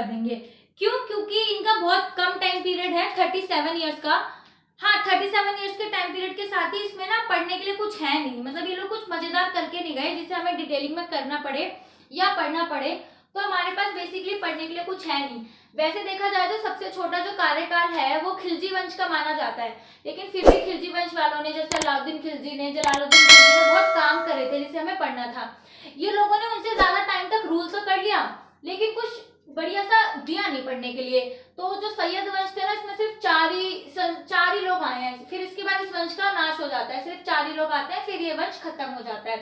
कर देंगे। क्यों? क्योंकि इनका बहुत कम टाइम पीरियड है, 37 ईयर्स का। हाँ, 37 ईयर्स के टाइम पीरियड के साथ ही इसमें ना पढ़ने के लिए कुछ है नहीं, मतलब ये लोग कुछ मजेदार करके नहीं गए जिसे हमें डिटेलिंग में करना पड़े या पढ़ना पड़े। तो हमारे पास बेसिकली पढ़ने के लिए कुछ है नहीं। वैसे देखा जाए तो सबसे छोटा जो कार्यकाल है वो खिलजी वंश का माना जाता है, लेकिन फिर भी खिलजी वंश वालों ने, जैसे अलाउद्दीन खिलजी ने, जलालुद्दीन खिलजी ने बहुत काम करे थे जिसे हमें पढ़ना था। ये लोगों ने उनसे ज्यादा टाइम तक रूल तो कर लिया, लेकिन कुछ बढ़िया सा दिया नहीं पढ़ने के लिए। तो जो सैयद वंश थे ना, इसमें सिर्फ चार ही लोग आए हैं, फिर इसके बाद इस वंश का नाश हो जाता है, सिर्फ 4 ही लोग आते हैं, फिर ये वंश खत्म हो जाता है।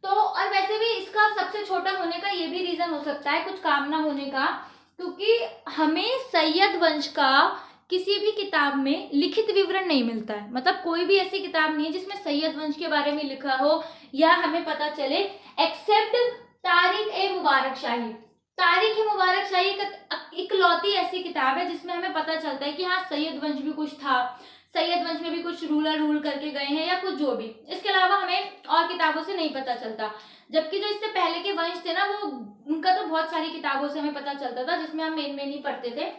तो और वैसे भी इसका सबसे छोटा होने का ये भी रीजन हो सकता है, कुछ काम ना होने का, क्योंकि हमें सैयद वंश का किसी भी किताब में लिखित विवरण नहीं मिलता है। मतलब कोई भी ऐसी किताब नहीं है जिसमें सैयद वंश के बारे में लिखा हो या हमें पता चले, एक्सेप्ट तारिक ए मुबारक शाही। तारिक ए मुबारक शाही इकलौती ऐसी किताब है जिसमें हमें पता चलता है कि हाँ, सैयद वंश भी कुछ था, सैयद वंश में भी कुछ रूलर रूल करके गए हैं या कुछ जो भी। इसके अलावा हमें और किताबों से नहीं पता चलता। जबकि जो इससे पहले के वंश थे ना, वो उनका तो बहुत सारी किताबों से हमें पता चलता था जिसमें हम मेन ही पढ़ते थे।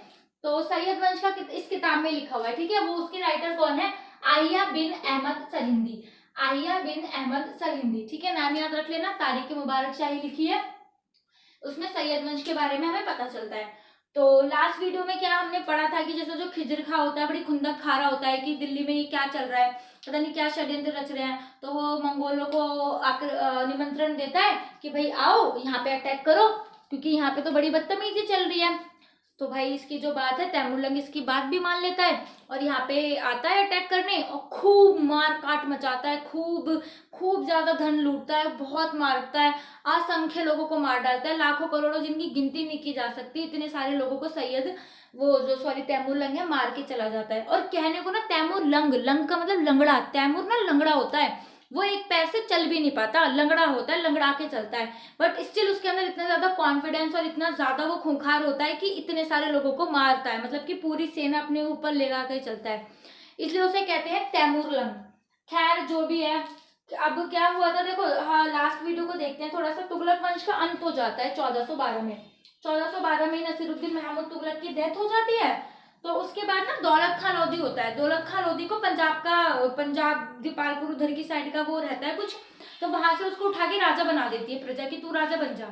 तो सैयद वंश का इस किताब में लिखा हुआ है, ठीक है। वो उसके राइटर कौन है? आहिया बिन अहमद सरहिंदी। आहिया बिन अहमद सरहिंदी, ठीक है, नाम याद रख लेना। तारिक मुबारक शाही लिखी है, उसमें सैयद वंश के बारे में हमें पता चलता है। तो लास्ट वीडियो में क्या हमने पढ़ा था कि जैसे जो खिजर खा होता है, बड़ी खुंदक खा रहा होता है कि दिल्ली में ये क्या चल रहा है, पता नहीं क्या षड्यंत्र रच रहे हैं। तो वो मंगोलों को निमंत्रण देता है कि भाई आओ यहाँ पे अटैक करो, क्योंकि यहाँ पे तो बड़ी बदतमीजी चल रही है। तो भाई इसकी जो बात है, तैमूरलंग इसकी बात भी मान लेता है और यहाँ पे आता है अटैक करने और खूब मार काट मचाता है, खूब ज्यादा धन लूटता है, बहुत मारता है, असंख्य लोगों को मार डालता है, लाखों करोड़ों जिनकी गिनती नहीं की जा सकती, इतने सारे लोगों को तैमूरलंग है मार के चला जाता है। और कहने को ना तैमूरलंग, लंग का मतलब लंगड़ा, तैमूर ना लंगड़ा होता है, वो एक पैर से चल भी नहीं पाता, लंगड़ा होता है, लंगड़ा के चलता है, बट स्टिल उसके अंदर इतना ज्यादा कॉन्फिडेंस और इतना ज्यादा वो खूंखार होता है कि इतने सारे लोगों को मारता है, मतलब कि पूरी सेना अपने ऊपर लेगा के चलता है, इसलिए उसे कहते हैं तैमूरलंग। खैर जो भी है, अब क्या हुआ था देखो, हाँ लास्ट वीडियो को देखते हैं थोड़ा सा। तुगलक वंश का अंत हो जाता है 1412 में। 1412 में नसीरुद्दीन महमूद तुगलक की डेथ हो जाती है। तो उसके बाद ना दौलत खान लोधी होता है। दौलत खान लोधी को पंजाब दीपालपुर उधर की साइड का वो रहता है कुछ, तो वहां से उसको उठा के राजा बना देती है प्रजा की, तू राजा बन जा।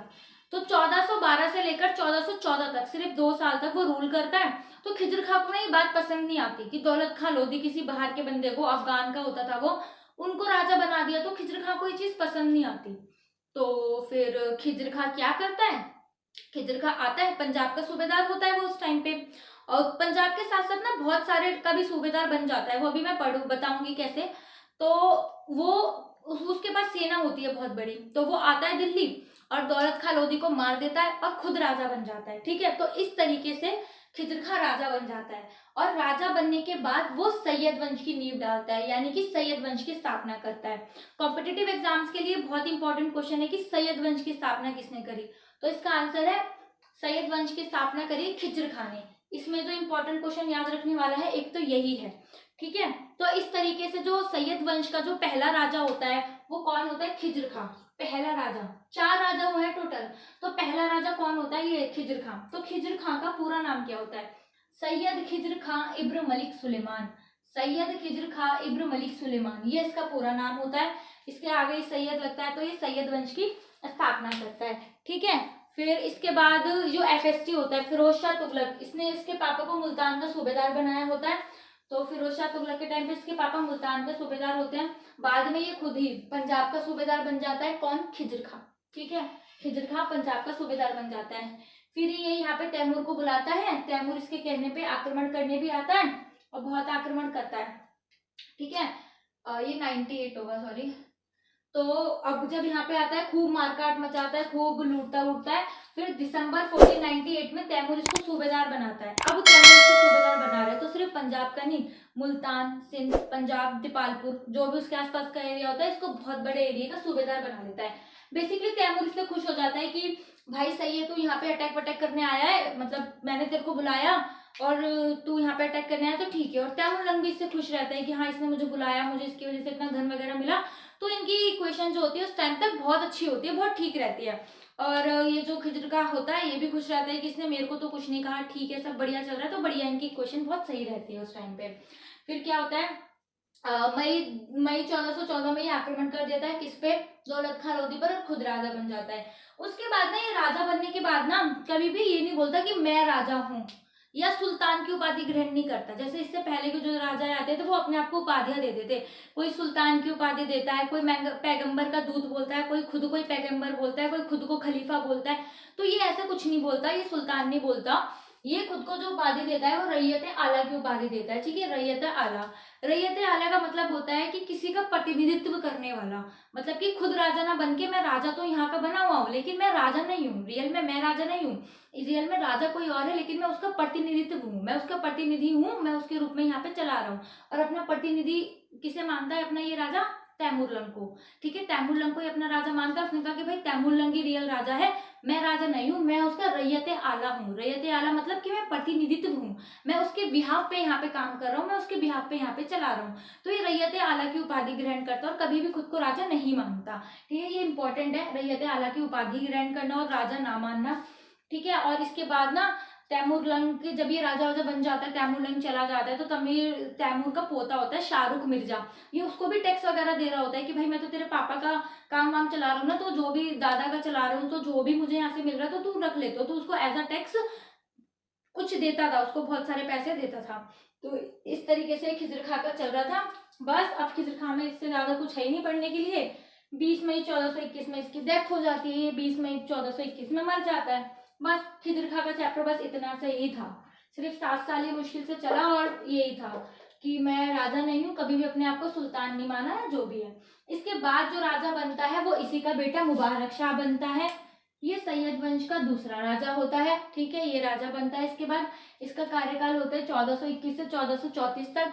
तो 1412 से लेकर 1414 तक सिर्फ 2 साल तक वो रूल करता है। तो खिजर खां को ना ये बात पसंद नहीं आती कि दौलत खान लोधी किसी बाहर के बंदे को, अफगान का होता था वो, उनको राजा बना दिया। तो खिजर खां को ये चीज पसंद नहीं आती। तो फिर खिजर खां क्या करता है, खिजर खां आता है, पंजाब का सूबेदार होता है वो उस टाइम पे, और पंजाब के साथ साथ ना बहुत सारे का भी सूबेदार बन जाता है, वो अभी मैं बताऊंगी कैसे। तो वो उसके पास सेना होती है बहुत बड़ी, तो वो आता है दिल्ली और दौलत खां लोधी को मार देता है और खुद राजा बन जाता है, ठीक है। तो इस तरीके से खिजर खां राजा बन जाता है, और राजा बनने के बाद वो सैयद वंश की नींव डालता है, यानी कि सैयद वंश की स्थापना करता है। कॉम्पिटिटिव एग्जाम्स के लिए बहुत इंपॉर्टेंट क्वेश्चन है कि सैयद वंश की स्थापना किसने करी, तो इसका आंसर है सैयद वंश की स्थापना करी खिजर खां ने। इसमें जो इंपॉर्टेंट क्वेश्चन याद रखने वाला है एक तो यही है, ठीक है। तो इस तरीके से जो सैयद वंश का जो पहला राजा होता है वो कौन होता है? खिजर खां, पहला राजा। 4 राजा हुए हैं टोटल, तो पहला राजा कौन होता है? ये खिजर खां। तो खिजर खां का पूरा नाम क्या होता है? सैयद खिजर खां इब्न मलिक सुलेमान। सैयद खिजर खां इब्न मलिक सुलेमान, ये इसका पूरा नाम होता है। इसके आगे सैयद लगता है तो ये सैयद वंश की स्थापना करता है, ठीक है। फिर इसके बाद जो FST होता है, फिरोज शाह तुगलक, इसने इसके पापा को मुल्तान का सूबेदार बनाया होता है। तो फिरोज शाह तुगलक के टाइम पे इसके पापा मुल्तान के सूबेदार होते हैं, बाद में ये खुद ही पंजाब का सूबेदार बन जाता है। कौन? खिजर खां, ठीक है। खिजर खां पंजाब का सूबेदार बन जाता है। फिर ये यहाँ पे तैमूर को बुलाता है, तैमूर इसके कहने पे आक्रमण करने भी आता है और बहुत आक्रमण करता है, ठीक है। ये 98 होगा, सॉरी। तो अब जब यहाँ पे आता है खूब मारकाट मचाता है, खूब लूटता उठता है। फिर दिसंबर 1498 में तैमूर इसको सूबेदार बनाता है। अब तैमूर इसको सूबेदार बना रहा है तो सिर्फ पंजाब का नहीं, मुल्तान, सिंध, पंजाब, दीपालपुर, जो भी उसके आसपास का एरिया होता है, इसको बहुत बड़े एरिया का सूबेदार बना देता है। बेसिकली तैमूर इसलिए खुश हो जाता है कि भाई सही है, तू यहाँ पे अटैक वटैक करने आया है, मतलब मैंने तेरे को बुलाया और तू यहाँ पे अटैक करने आया तो ठीक है। और तैमूरलंग भी इससे खुश रहता है कि हाँ इसने मुझे बुलाया, मुझे इसकी वजह से इतना धन वगैरह मिला। तो इनकी इक्वेशन जो होती है उस टाइम तक बहुत अच्छी होती है, बहुत ठीक रहती है। और ये जो खिज्र का होता है ये भी खुश रहता है कि इसने मेरे को तो कुछ नहीं कहा, ठीक है सब बढ़िया चल रहा है, तो बढ़िया इनकी इक्वेशन बहुत सही रहती है उस टाइम पे। फिर क्या होता है, मई मई 1414 में ये आक्रमण कर देता है किस पे, दौलत खान लोधी पर, और खुद राजा बन जाता है। उसके बाद ना ये राजा बनने के बाद ना कभी भी ये नहीं बोलता कि मैं राजा हूँ, या सुल्तान की उपाधि ग्रहण नहीं करता। जैसे इससे पहले के जो राजा आते थे वो अपने आप को उपाधियां देते थे, कोई सुल्तान की उपाधि देता है, कोई पैगंबर का दूत बोलता है, कोई खुद को ही पैगंबर बोलता है, कोई खुद को खलीफा बोलता है। तो ये ऐसा कुछ नहीं बोलता, ये सुल्तान नहीं बोलता, ये खुद को जो उपाधि देता है वो रैयत आला की उपाधि देता है। ठीक है, रैयत आला, रैयत आला का मतलब होता है कि किसी का प्रतिनिधित्व करने वाला, मतलब कि खुद राजा ना बन के, मैं राजा तो यहाँ का बना हुआ हूँ लेकिन मैं राजा नहीं हूँ, रियल में मैं राजा नहीं हूँ, रियल में राजा कोई और है लेकिन मैं उसका प्रतिनिधित्व हूँ, मैं उसका प्रतिनिधि हूँ, मैं उसके रूप में यहाँ पे चला रहा हूँ। और अपना प्रतिनिधि किसे मानता है अपना ये राजा, तैमूरलंग को। ठीक है, तैमूरलंग को ही अपना राजा मानता है। उसने कहा कि भाई तैमूरलंग ही रियल राजा है, मैं राजा नहीं हूँ, मैं उसका रैयत आला हूँ। रैयत आला मतलब कि मैं प्रतिनिधित्व हूँ, मैं उसके बिहाफ पे यहाँ पे काम कर रहा हूँ, मैं उसके बिहाफ पे यहाँ पे चला रहा हूँ। तो ये रैयत आला की उपाधि ग्रहण करता है और कभी भी खुद को राजा नहीं मानता। ठीक है, ये इंपॉर्टेंट है, रैयत आला की उपाधि ग्रहण करना और राजा ना मानना। ठीक है, और इसके बाद ना तैमूरलंग के जब ये राजा वाजा बन जाता है, तैमूरलंग चला जाता है, तो तैमूर का पोता होता है शाहरुख मिर्जा, ये उसको भी टैक्स वगैरह दे रहा होता है कि भाई मैं तो तेरे पापा का काम वाम चला रहा हूँ ना, तो जो भी दादा का चला रहा हूँ, तो जो भी मुझे यहाँ से मिल रहा है तो तू रख ले, तो उसको एज अ टैक्स कुछ देता था, उसको बहुत सारे पैसे देता था। तो इस तरीके से खिजर खा का चल रहा था। बस अब खिजर खा में इससे ज्यादा कुछ है ही नहीं पढ़ने के लिए। 20 मई 1421 में इसकी डेथ हो जाती है, 20 मई 1421 में मर जाता है। बस खिजर खा का चैप्टर बस इतना से ही था, सिर्फ 7 साल ही मुश्किल से चला और यही था कि मैं राजा नहीं हूँ, कभी भी अपने आप को सुल्तान नहीं माना है, जो भी है। इसके बाद जो राजा बनता है वो इसी का बेटा मुबारक शाह बनता है, ये सैयद वंश का दूसरा राजा होता है। ठीक है, ये राजा बनता है। इसके बाद इसका कार्यकाल होता है 1421 से 1434 तक।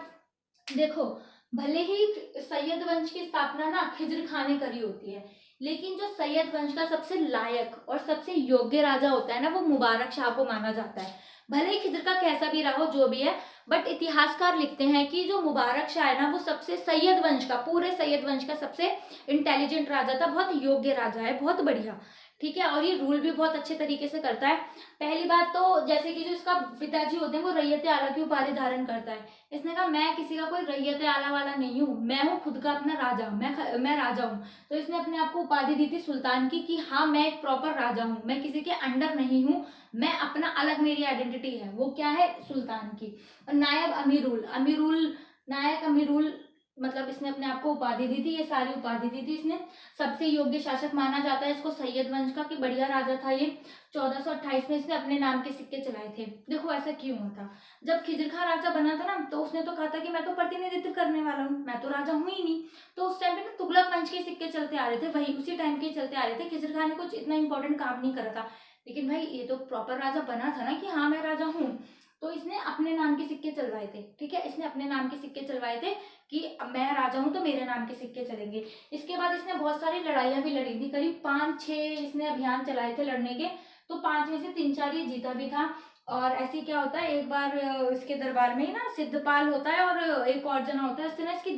देखो, भले ही सैयद वंश की स्थापना ना खिज्र खां ने करी होती है, लेकिन जो सैयद वंश का सबसे लायक और सबसे योग्य राजा होता है ना, वो मुबारक शाह को माना जाता है। भले ही खिज्र का कैसा भी रहा हो, जो भी है, बट इतिहासकार लिखते हैं कि जो मुबारक शाह है ना, वो सबसे सैयद वंश का, पूरे सैयद वंश का सबसे इंटेलिजेंट राजा था, बहुत योग्य राजा है, बहुत बढ़िया। ठीक है, और ये रूल भी बहुत अच्छे तरीके से करता है। पहली बात तो जैसे कि जो इसका पिताजी होते हैं वो रैयत आला की उपाधि धारण करता है। इसने कहा मैं किसी का कोई रैयत आला वाला नहीं हूँ, मैं हूँ खुद का अपना राजा, मैं राजा हूँ। तो इसने अपने आप को उपाधि दी थी सुल्तान की कि हाँ मैं एक प्रॉपर राजा हूँ, मैं किसी के अंडर नहीं हूँ, मैं अपना अलग, मेरी आइडेंटिटी है, वो क्या है, सुल्तान की। और नायब अमीरुल नायक अमीरुल, मतलब इसने अपने आप को उपाधि दी थी, ये सारी उपाधि दी थी इसने। सबसे योग्य शासक माना जाता है इसको सैयद वंश का, कि बढ़िया राजा था ये। 1428 में इसने अपने नाम के सिक्के चलाए थे। देखो ऐसा क्यों हुआ था, जब खिज्र खां राजा बना था ना, तो उसने तो कहा था कि मैं तो प्रतिनिधित्व करने वाला हूँ, मैं तो राजा हूँ ही नहीं। तो उस टाइम पे ना तुगलक वंश के सिक्के चलते आ रहे थे, वही उसी टाइम के चलते आ रहे थे। खिज्र खां ने कुछ इतना इंपॉर्टेंट काम नहीं करा था, लेकिन भाई ये तो प्रॉपर राजा बना था ना कि हाँ मैं राजा हूँ, तो इसने अपने नाम के सिक्के चलवाए थे। ठीक है, इसने अपने नाम के सिक्के चलवाए थे कि मैं राजा हूं तो मेरे नाम के सिक्के चलेंगे। इसके बाद इसने बहुत सारी लड़ाइयां भी लड़ी थी, करीब 5-6 इसने अभियान चलाए थे लड़ने के, तो 5 में से 3-4 ये जीता भी था। और ऐसे क्या होता है, एक बार इसके दरबार में ही ना सिद्धपाल होता है और एक और जना होता है, इससे ना इसकी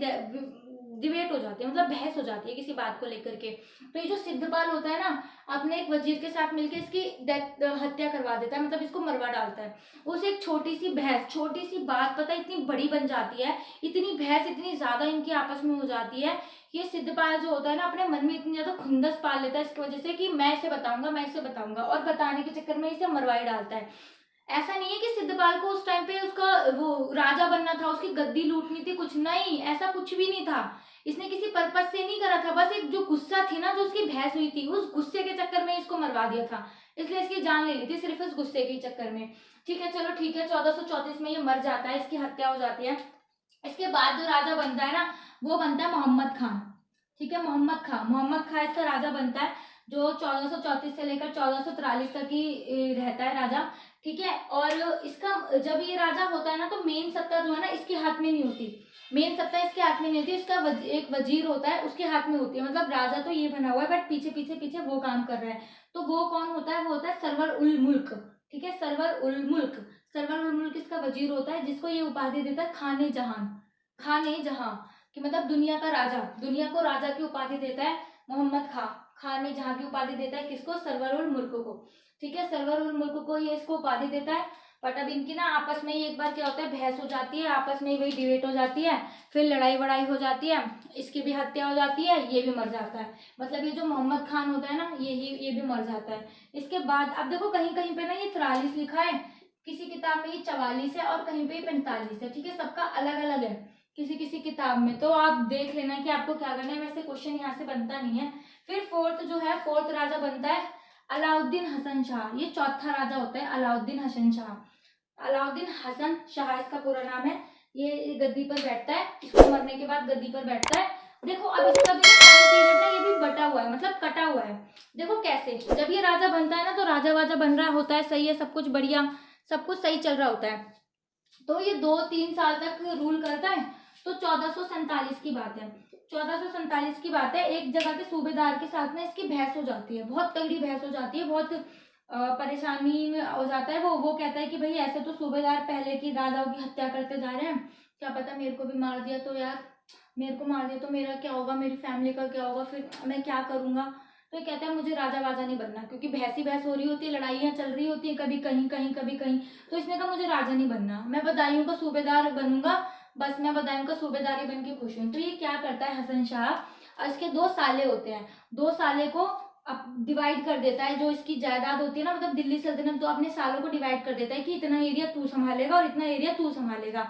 डिबेट हो जाती है, मतलब बहस हो जाती है किसी बात को लेकर के। तो ये जो सिद्धपाल होता है ना, अपने एक वजीर के साथ मिलकर इसकी हत्या करवा देता है, मतलब इसको मरवा डालता है। उसे एक छोटी सी बहस, छोटी सी बात पता इतनी बड़ी बन जाती है, इतनी बहस इतनी ज्यादा इनकी आपस में हो जाती है। ये सिद्धपाल जो होता है ना, अपने मन में इतनी ज्यादा खुंदस पाल लेता है इसकी वजह से कि मैं इसे बताऊंगा, मैं इसे बताऊंगा, और बताने के चक्कर में इसे मरवाई डालता है। ऐसा नहीं है कि सिद्धपाल को उस टाइम पे उसका वो राजा बनना था, उसकी गद्दी लूटनी थी, कुछ नहीं, ऐसा कुछ भी नहीं था। इसने किसी पर्पज से नहीं करा था, बस एक जो गुस्सा थी ना, जो उसकी बहस हुई थी, उस गुस्से के चक्कर में इसको मरवा दिया था, इसलिए इसकी जान ले ली थी सिर्फ इस गुस्से के चक्कर में। ठीक है, चलो ठीक है, 1434 में ये मर जाता है, इसकी हत्या हो जाती है। इसके बाद जो राजा बनता है ना, वो बनता है मोहम्मद खान। ठीक है, मोहम्मद खां इसका राजा बनता है, जो 1434 से लेकर 1443 तक ही रहता है राजा। ठीक है, और इसका जब ये राजा होता है ना, तो मेन सत्ता जो है ना इसके हाथ में नहीं होती, मेन सत्ता इसके हाथ में नहीं होती, इसका एक वजीर होता है, उसके हाथ में होती है। मतलब राजा तो ये बना हुआ है, बट पीछे पीछे पीछे वो काम कर रहा है। तो वो कौन होता है, वो होता है सरवर उल मुल्क। ठीक है, सरवर उल मुल्क इसका वजीर होता है, जिसको ये उपाधि देता है खाने जहां, कि मतलब दुनिया का राजा, दुनिया को राजा की उपाधि देता है। मोहम्मद खान में जहाँ की उपाधि देता है किसको, सरवर उल मुल्क को, ठीक है, सरवर उल मुल्क को ये इसको उपाधि देता है। बट अब इनकी ना आपस में ही एक बार क्या होता है, बहस हो जाती है, आपस में ही वही डिबेट हो जाती है, फिर लड़ाई वड़ाई हो जाती है, इसकी भी हत्या हो जाती है, ये भी मर जाता है। मतलब ये जो मोहम्मद खान होता है ना, ये भी मर जाता है। इसके बाद अब देखो कहीं कहीं पे ना ये 43 लिखा है, किसी किताब में ये 44 है और कहीं पे 45 है, ठीक है, सबका अलग अलग है किसी किसी किताब में, तो आप देख लेना कि आपको क्या करना है। वैसे क्वेश्चन यहाँ से बनता नहीं है। फिर फोर्थ जो है, फोर्थ राजा बनता है अलाउद्दीन हसन शाह। ये चौथा राजा होता है अलाउद्दीन हसन शाह। अलाउद्दीन हसन शाह इसका पूरा नाम है। ये गद्दी पर बैठता है, इसको मरने के बाद गद्दी पर बैठता है। देखो अब इसका भी टाइम पीरियड ना ये भी बटा हुआ है, मतलब कटा हुआ है। देखो कैसे, जब ये राजा बनता है ना तो राजा वाजा बन रहा होता है, सही है, सब कुछ बढ़िया, सब कुछ सही चल रहा होता है। तो ये 2-3 साल तक रूल करता है। तो 1447 की बात है, 1447 की बात है, एक जगह के सूबेदार के साथ में इसकी बहस हो जाती है, बहुत तगड़ी बहस हो जाती है, बहुत परेशानी में हो जाता है। वो कहता है कि भाई ऐसे तो सूबेदार पहले की राजाओं की हत्या करते जा रहे हैं, क्या पता मेरे को भी मार दिया तो यार, मेरे को मार दिया तो मेरा क्या होगा, मेरी फैमिली का क्या होगा, फिर मैं क्या करूंगा। तो ये कहता है मुझे राजा वाजा नहीं बनना, क्योंकि बहस ही बहस हो रही होती है, लड़ाइयाँ चल रही होती है, कभी कहीं कहीं कभी कहीं। तो इसने कहा मुझे राजा नहीं बनना, मैं बदायूं का सूबेदार बनूंगा, बस मैं बदायूं का सूबेदार ही बन के खुश हूँ। तो ये क्या करता है हसन शाह, इसके 2 साले होते हैं, 2 साले को अब डिवाइड कर देता है, जो इसकी जायदाद होती है ना, मतलब दिल्ली सल्तनत, तो अपने सालों को डिवाइड कर देता है कि इतना एरिया तू संभालेगा और इतना एरिया तू संभालेगा।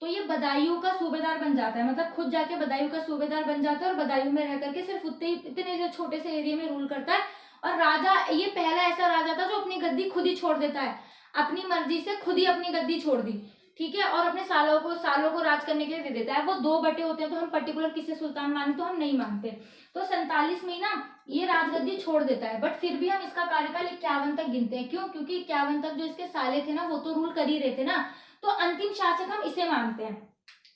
तो ये बदायूं का सूबेदार बन जाता है, मतलब खुद जाके बदायूं का सूबेदार बन जाता है और बदायूं में रह करके सिर्फ इतने छोटे से एरिया में रूल करता है। और राजा, ये पहला ऐसा राजा था जो अपनी गद्दी खुद ही छोड़ देता है, अपनी मर्जी से खुद ही अपनी गद्दी छोड़ दी, ठीक है, और अपने सालों को राज करने के लिए दे देता है। वो 2 बटे होते हैं, तो हम पर्टिकुलर किसे सुल्तान माने तो हम नहीं मानते। तो 47 में ना ये राजगद्दी छोड़ देता है, बट फिर भी हम इसका कार्यकाल 51 तक गिनते हैं। क्यों? क्योंकि 51 तक जो इसके साले थे ना वो तो रूल कर ही रहे थे ना, तो अंतिम शासक हम इसे मानते हैं,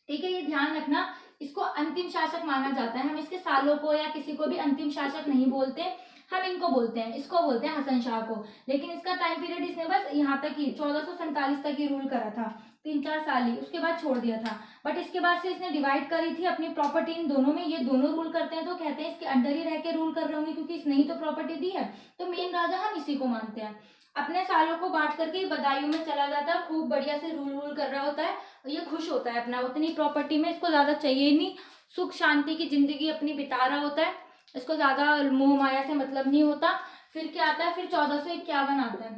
ठीक है, ये ध्यान रखना, इसको अंतिम शासक माना जाता है। हम इसके सालों को या किसी को भी अंतिम शासक नहीं बोलते, हम इनको बोलते हैं, इसको बोलते हैं हसन शाह को। लेकिन इसका टाइम पीरियड इसने बस यहाँ तक ही 1447 तक ही रूल करा था, 3-4 साल ही, उसके बाद छोड़ दिया था। बट इसके बाद से इसने डिवाइड करी थी अपनी प्रॉपर्टी इन दोनों में, ये दोनों रूल करते हैं, तो कहते हैं इसके अंडर ही रह के रूल कर रहे होंगे, क्योंकि इसने ही तो प्रॉपर्टी दी है, तो मेन राजा हम इसी को मानते हैं। अपने सालों को बांट करके बदायूं में चला जाता है, खूब बढ़िया से रूल कर रहा होता है, ये खुश होता है अपना उतनी प्रॉपर्टी में, इसको ज्यादा चाहिए ही नहीं, सुख शांति की जिंदगी अपनी बिता रहा होता है, इसको ज्यादा मोह माया से मतलब नहीं होता। फिर क्या आता है, फिर 1451 आता है।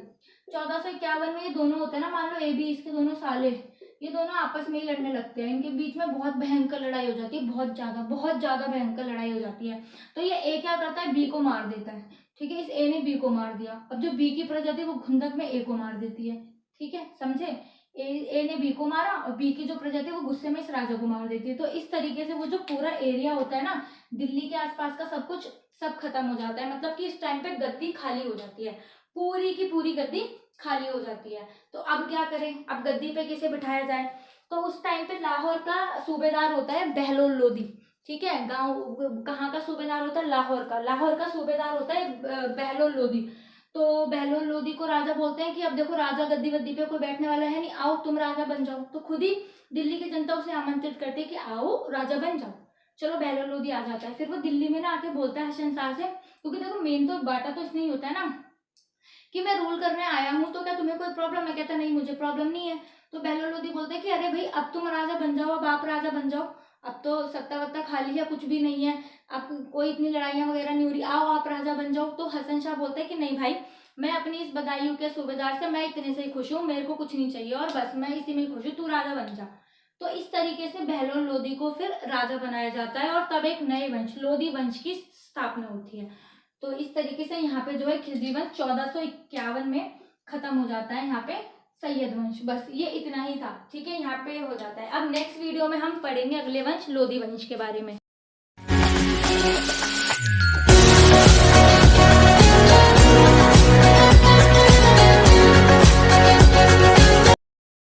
1451 में ये दोनों होते हैं ना, मान लो ए बी, इसके दोनों साले, ये दोनों आपस में ही लड़ने लगते हैं, इनके बीच में बहुत भयंकर लड़ाई हो जाती है, बहुत ज्यादा भयंकर लड़ाई हो जाती है। तो ये ए क्या करता है, बी को मार देता है, ठीक है, इस ए ने बी को मार दिया। अब जो बी की प्रजा थी वो घुंदक में ए को मार देती है, ठीक है, समझे, ए ने बी को मारा और बी की जो प्रजा थी वो गुस्से में इस राजा को मार देती है। तो इस तरीके से वो जो पूरा एरिया होता है ना दिल्ली के आसपास का, सब कुछ सब खत्म हो जाता है, मतलब कि इस टाइम पे गद्दी खाली हो जाती है, पूरी की पूरी गद्दी खाली हो जाती है। तो अब क्या करें, अब गद्दी पे किसे बिठाया जाए, तो उस टाइम पे लाहौर का सूबेदार होता है बहलोल लोदी, ठीक है, गांव कहाँ का सूबेदार होता है, लाहौर का सूबेदार होता है बहलोल लोदी। तो बहलोल लोदी को राजा बोलते हैं कि अब देखो राजा गद्दी वद्दी पे कोई बैठने वाला है नहीं, आओ तुम राजा बन जाओ। तो खुद ही दिल्ली की जनता उसे आमंत्रित करते हैं कि आओ राजा बन जाओ। चलो बहलोल लोदी आ जाता है, फिर वो दिल्ली में ना आके बोलता है हसन शाह से, क्योंकि देखो मेन तो बाटा तो इसने ही होता है ना कि मैं रूल करने आया हूँ, तो क्या तुम्हें कोई प्रॉब्लम है? कहता नहीं मुझे प्रॉब्लम नहीं है। तो बहलोल लोदी बोलते हैं कि अरे भाई अब तुम राजा बन जाओ, अब आप राजा बन जाओ, अब तो सत्ता वत्ता खाली है, कुछ भी नहीं है, अब कोई इतनी लड़ाइयाँ वगैरह नहीं हो रही, आओ आप राजा बन जाओ। तो हसन शाह बोलते हैं कि नहीं भाई, मैं अपनी इस बदायूं के सूबेदार से मैं इतने से ही खुश हूँ, मेरे को कुछ नहीं चाहिए और बस मैं इसी में खुश हूँ, तू राजा बन जा। तो इस तरीके से बहलोल लोदी को फिर राजा बनाया जाता है और तब एक नए वंश लोदी वंश की स्थापना होती है। तो इस तरीके से यहाँ पे जो है खिलजी वंश 1451 में खत्म हो जाता है, यहाँ पे सैयद वंश, बस ये इतना ही था, ठीक है, यहाँ पे हो जाता है। अब नेक्स्ट वीडियो में हम पढ़ेंगे अगले वंश लोदी वंश के बारे में।